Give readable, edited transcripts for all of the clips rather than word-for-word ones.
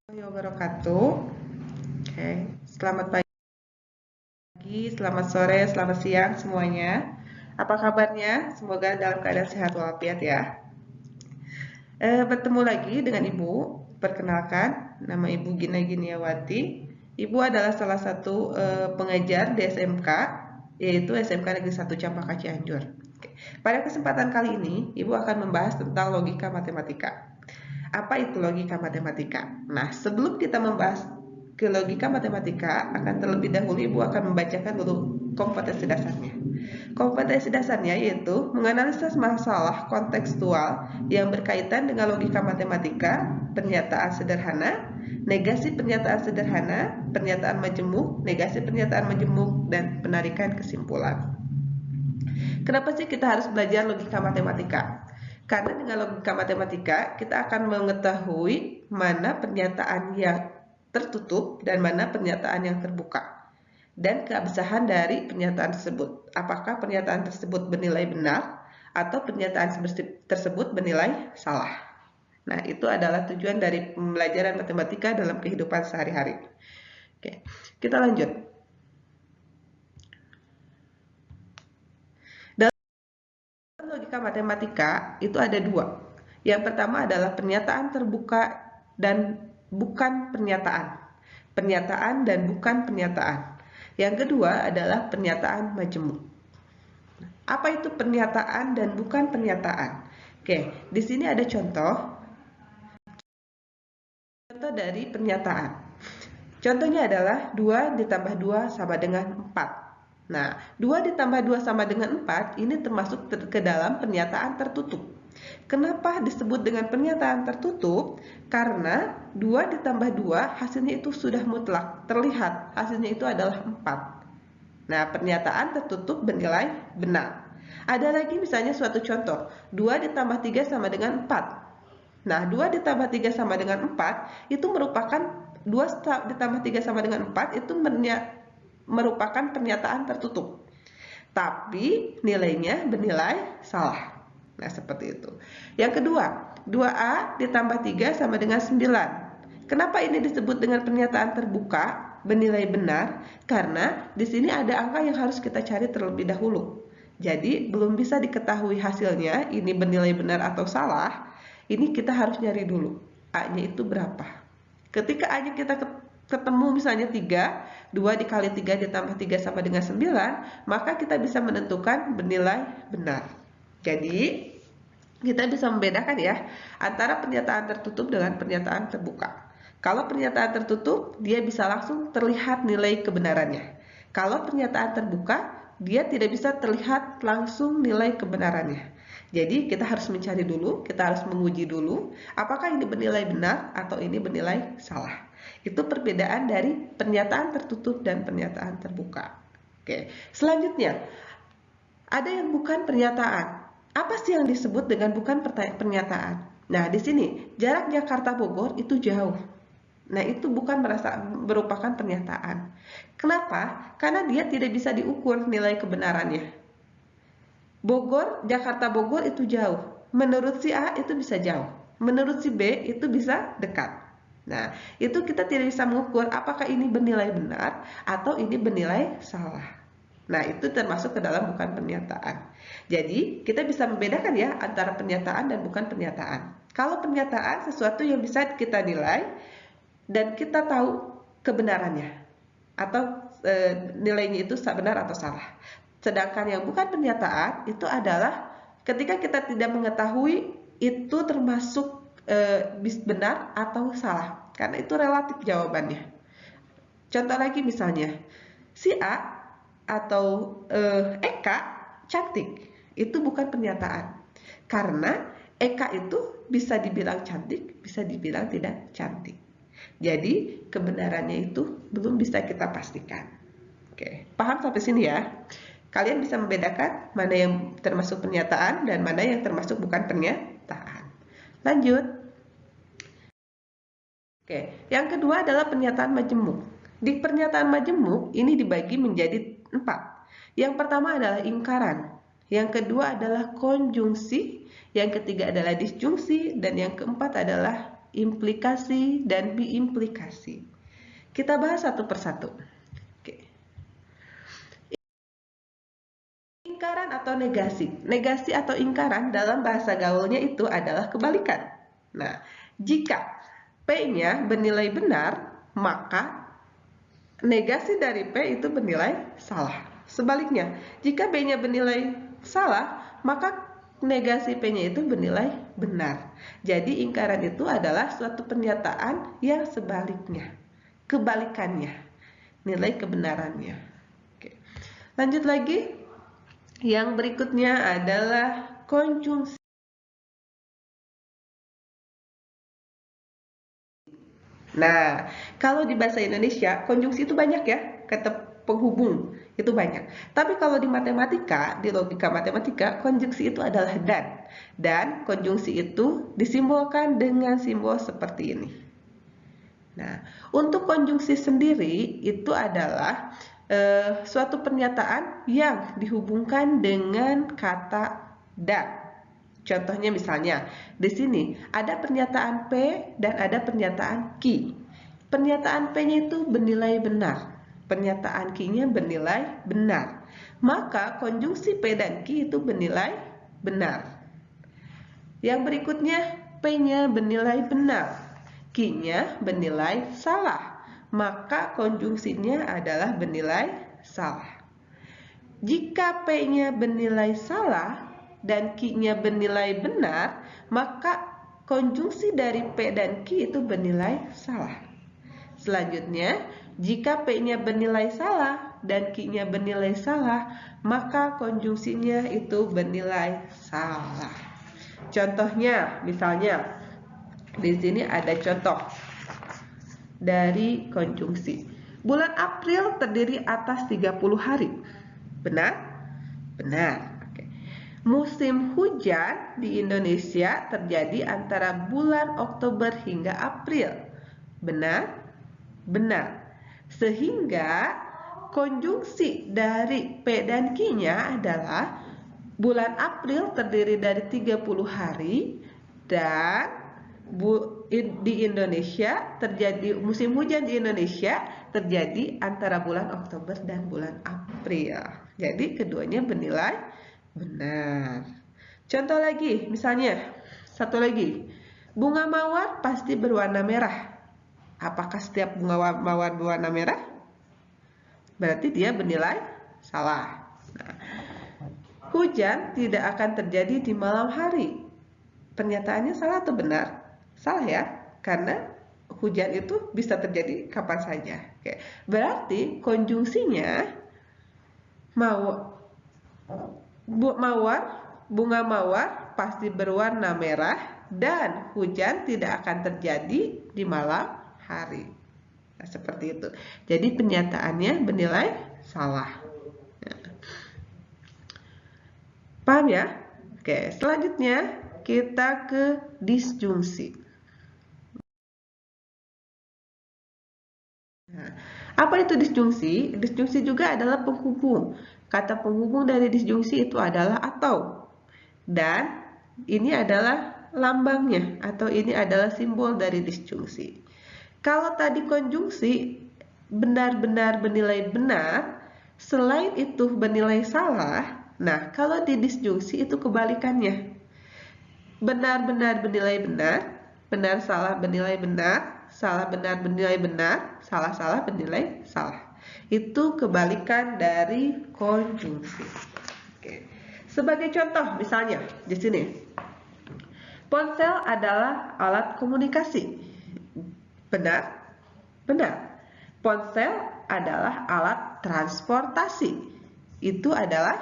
Wabarakatuh. Oke, selamat pagi, selamat sore, selamat siang semuanya. Apa kabarnya? Semoga dalam keadaan sehat walafiat ya. Bertemu lagi dengan Ibu. Perkenalkan, nama Ibu Gina Giniawati. Ibu adalah salah satu pengajar di SMK, yaitu SMK Negeri 1 Campaka Cianjur. Oke. Pada kesempatan kali ini, Ibu akan membahas tentang logika matematika. Apa itu logika matematika? Nah, sebelum kita membahas ke logika matematika, akan terlebih dahulu Ibu akan membacakan dulu kompetensi dasarnya. Kompetensi dasarnya yaitu menganalisis masalah kontekstual yang berkaitan dengan logika matematika, pernyataan sederhana, negasi pernyataan sederhana, pernyataan majemuk, negasi pernyataan majemuk, dan penarikan kesimpulan. Kenapa sih kita harus belajar logika matematika? Karena dengan logika matematika kita akan mengetahui mana pernyataan yang tertutup dan mana pernyataan yang terbuka. Dan keabsahan dari pernyataan tersebut. Apakah pernyataan tersebut bernilai benar atau pernyataan tersebut bernilai salah. Nah, itu adalah tujuan dari pembelajaran matematika dalam kehidupan sehari-hari. Oke, kita lanjut. Logika matematika itu ada dua. Yang pertama adalah pernyataan terbuka dan bukan pernyataan. Pernyataan dan bukan pernyataan. Yang kedua adalah pernyataan majemuk. Apa itu pernyataan dan bukan pernyataan? Oke, di sini ada contoh dari pernyataan. Contohnya adalah 2 ditambah 2 sama dengan 4. Nah, 2 ditambah 2 sama dengan 4 ini termasuk ke dalam pernyataan tertutup. Kenapa disebut dengan pernyataan tertutup? Karena 2 ditambah 2 hasilnya itu sudah mutlak, terlihat hasilnya itu adalah 4. Nah, pernyataan tertutup bernilai benar. Ada lagi misalnya suatu contoh, 2 ditambah 3 sama dengan 4. Nah, 2 ditambah 3 sama dengan 4 itu merupakan 2 ditambah 3 sama dengan 4 itu merupakan pernyataan tertutup. Tapi nilainya bernilai salah. Nah, seperti itu. Yang kedua, 2A ditambah 3 sama dengan 9. Kenapa ini disebut dengan pernyataan terbuka, bernilai benar? Karena di sini ada angka yang harus kita cari terlebih dahulu. Jadi, belum bisa diketahui hasilnya, ini bernilai benar atau salah. Ini kita harus nyari dulu, A-nya itu berapa. Ketika A-nya kita ketemu misalnya 3, 2 dikali 3 ditambah 3 sama dengan 9, maka kita bisa menentukan bernilai benar. Jadi, kita bisa membedakan ya, antara pernyataan tertutup dengan pernyataan terbuka. Kalau pernyataan tertutup, dia bisa langsung terlihat nilai kebenarannya. Kalau pernyataan terbuka, dia tidak bisa terlihat langsung nilai kebenarannya. Jadi kita harus mencari dulu, kita harus menguji dulu, apakah ini bernilai benar atau ini bernilai salah. Itu perbedaan dari pernyataan tertutup dan pernyataan terbuka. Oke, selanjutnya, ada yang bukan pernyataan. Apa sih yang disebut dengan bukan pernyataan? Nah, di sini jarak Jakarta Bogor itu jauh. Nah, itu bukan merupakan pernyataan. Kenapa? Karena dia tidak bisa diukur nilai kebenarannya. Jakarta Bogor itu jauh. Menurut si A itu bisa jauh. Menurut si B itu bisa dekat. Nah, itu kita tidak bisa mengukur apakah ini bernilai benar atau ini bernilai salah. Nah, itu termasuk ke dalam bukan pernyataan. Jadi, kita bisa membedakan ya antara pernyataan dan bukan pernyataan. Kalau pernyataan sesuatu yang bisa kita nilai dan kita tahu kebenarannya atau nilainya itu benar atau salah. Sedangkan yang bukan pernyataan itu adalah ketika kita tidak mengetahui itu termasuk benar atau salah, karena itu relatif jawabannya. Contoh lagi misalnya, si A atau Eka cantik, itu bukan pernyataan. Karena Eka itu bisa dibilang cantik, bisa dibilang tidak cantik. Jadi kebenarannya itu belum bisa kita pastikan. Oke, paham sampai sini ya? Kalian bisa membedakan mana yang termasuk pernyataan dan mana yang termasuk bukan pernyataan. Lanjut. Oke, yang kedua adalah pernyataan majemuk. Di pernyataan majemuk ini dibagi menjadi 4. Yang pertama adalah ingkaran, yang kedua adalah konjungsi, yang ketiga adalah disjungsi, dan yang keempat adalah implikasi, dan biimplikasi. Kita bahas satu persatu. Oke. Ingkaran atau negasi. Negasi atau ingkaran dalam bahasa gaulnya itu adalah kebalikan. Nah, jika P-nya bernilai benar, maka negasi dari P itu bernilai salah. Sebaliknya, jika B-nya bernilai salah, maka negasi P-nya itu bernilai benar. Jadi ingkaran itu adalah suatu pernyataan yang sebaliknya, kebalikannya, nilai kebenarannya. Oke. Lanjut lagi, yang berikutnya adalah konjungsi. Nah, kalau di bahasa Indonesia, konjungsi itu banyak ya, kata penghubung itu banyak. Tapi kalau di matematika, di logika matematika, konjungsi itu adalah dan. Dan konjungsi itu disimbolkan dengan simbol seperti ini. Nah, untuk konjungsi sendiri itu adalah suatu pernyataan yang dihubungkan dengan kata dan. Contohnya misalnya, di sini ada pernyataan P dan ada pernyataan Q. Pernyataan P-nya itu bernilai benar. Pernyataan Q-nya bernilai benar. Maka konjungsi P dan Q itu bernilai benar. Yang berikutnya, P-nya bernilai benar. Q-nya bernilai salah. Maka konjungsinya adalah bernilai salah. Jika P-nya bernilai salah dan Q-nya bernilai benar, maka konjungsi dari P dan Q itu bernilai salah. Selanjutnya, jika P-nya bernilai salah dan Q-nya bernilai salah, maka konjungsinya itu bernilai salah. Contohnya, misalnya di sini ada contoh dari konjungsi. Bulan April terdiri atas 30 hari. Benar? Benar. Musim hujan di Indonesia terjadi antara bulan Oktober hingga April. Benar? Benar. Sehingga konjungsi dari P dan Q-nya adalah bulan April terdiri dari 30 hari dan di Indonesia terjadi musim hujan di Indonesia terjadi antara bulan Oktober dan bulan April. Jadi keduanya bernilai benar. Contoh lagi, misalnya satu lagi, bunga mawar pasti berwarna merah. Apakah setiap bunga mawar berwarna merah? Berarti dia bernilai salah. Nah, hujan tidak akan terjadi di malam hari. Pernyataannya salah atau benar? Salah ya, karena hujan itu bisa terjadi kapan saja. Oke. Berarti konjungsinya bunga mawar pasti berwarna merah dan hujan tidak akan terjadi di malam hari. Nah, seperti itu. Jadi pernyataannya bernilai salah. Paham ya? Oke, selanjutnya kita ke disjungsi. Nah, apa itu disjungsi? Disjungsi juga adalah penghubung. Kata penghubung dari disjungsi itu adalah atau. Dan ini adalah lambangnya atau ini adalah simbol dari disjungsi. Kalau tadi konjungsi benar-benar bernilai benar, selain itu bernilai salah. Nah, kalau di disjungsi itu kebalikannya. Benar-benar bernilai benar, benar salah bernilai benar, salah benar bernilai benar, salah salah bernilai salah. Itu kebalikan dari konjungsi. Oke. Sebagai contoh, misalnya di sini, ponsel adalah alat komunikasi. Benar? Benar. Ponsel adalah alat transportasi. Itu adalah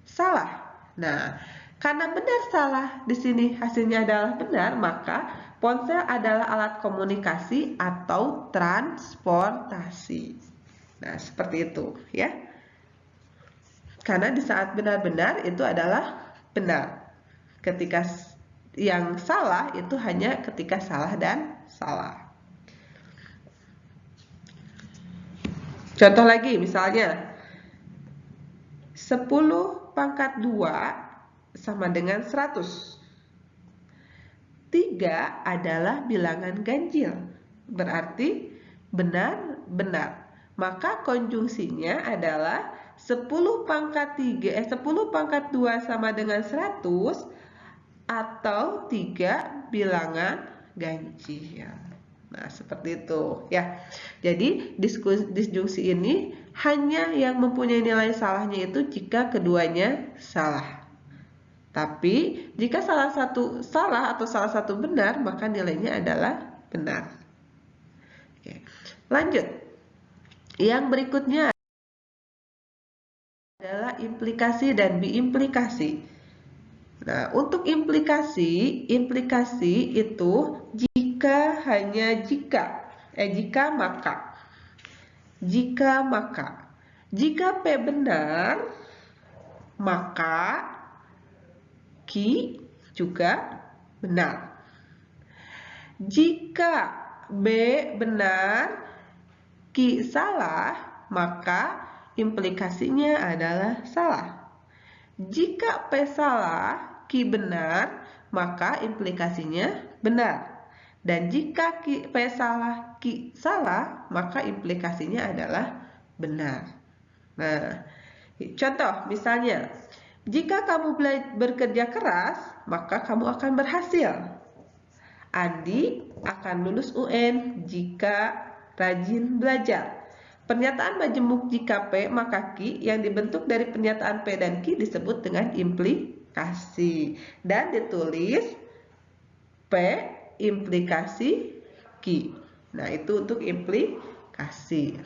salah. Nah, karena benar salah di sini hasilnya adalah benar, maka ponsel adalah alat komunikasi atau transportasi. Nah, seperti itu ya. Karena di saat benar-benar itu adalah benar. Ketika yang salah itu hanya ketika salah dan salah. Contoh lagi misalnya 10 pangkat 2 sama dengan 100. 3 adalah bilangan ganjil. Berarti benar, benar. Maka konjungsinya adalah 10 pangkat 2 sama dengan 100 atau 3 bilangan ganjil. Nah, seperti itu ya. Jadi disjungsi ini hanya yang mempunyai nilai salahnya itu jika keduanya salah. Tapi jika salah satu salah atau salah satu benar, maka nilainya adalah benar. Oke. Lanjut. Yang berikutnya adalah implikasi dan biimplikasi. Nah, untuk implikasi itu jika maka. Jika P benar, maka Q juga benar. Jika B benar, Q salah, maka implikasinya adalah salah. Jika P salah, Q benar, maka implikasinya benar. Dan jika P salah, Q salah, maka implikasinya adalah benar. Nah, contoh misalnya, jika kamu bekerja keras, maka kamu akan berhasil. Andi akan lulus UN jika rajin belajar. Pernyataan majemuk jika P maka Q yang dibentuk dari pernyataan P dan Q disebut dengan implikasi. Dan ditulis P implikasi Q. Nah, itu untuk implikasi.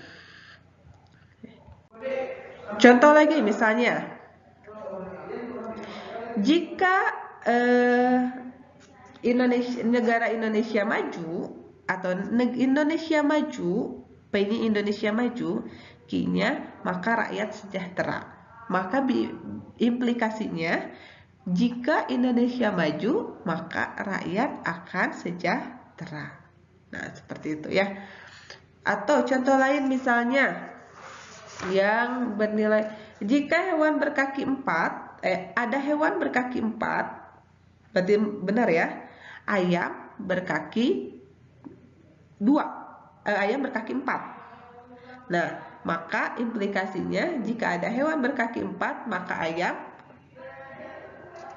Contoh lagi misalnya, jika negara Indonesia maju atau Indonesia maju, P ini Indonesia maju, Q-nya maka rakyat sejahtera. Maka implikasinya jika Indonesia maju, maka rakyat akan sejahtera. Nah, seperti itu ya. Atau contoh lain misalnya yang bernilai, jika hewan berkaki 4, ada hewan berkaki 4, berarti benar ya. Ayam berkaki 2, ayam berkaki 4. Nah, maka implikasinya jika ada hewan berkaki 4, maka ayam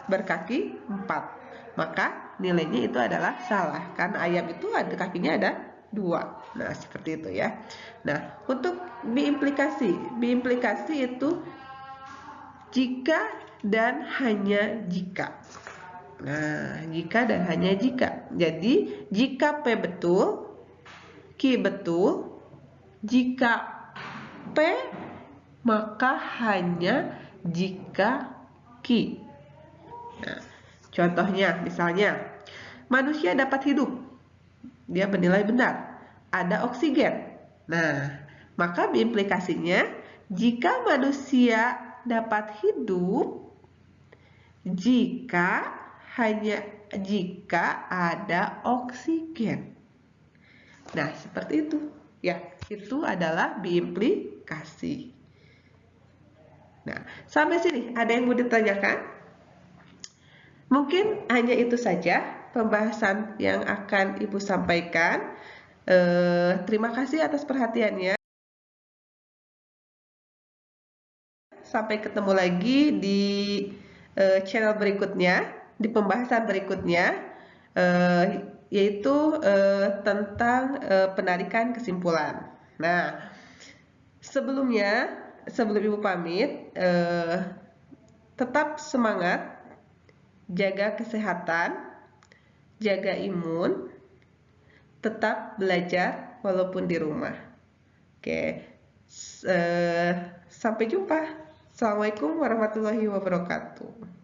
berkaki 4. Maka nilainya itu adalah salah, karena ayam itu kakinya ada 2. Nah, seperti itu ya. Nah, untuk biimplikasi itu jika dan hanya jika. Nah, jika dan hanya jika. Jadi, jika P betul, Q betul. Jika P, maka hanya jika Q. Nah, contohnya misalnya, manusia dapat hidup. Dia bernilai benar. Ada oksigen. Nah, maka implikasinya jika manusia dapat hidup hanya jika ada oksigen. Nah, seperti itu. Ya, itu adalah biimplikasi. Nah, sampai sini ada yang mau ditanyakan? Mungkin hanya itu saja pembahasan yang akan Ibu sampaikan. Terima kasih atas perhatiannya. Sampai ketemu lagi di channel berikutnya, di pembahasan berikutnya, yaitu tentang penarikan kesimpulan. Nah, sebelum Ibu pamit, tetap semangat, jaga kesehatan, jaga imun, tetap belajar walaupun di rumah. Oke, sampai jumpa. Assalamualaikum warahmatullahi wabarakatuh.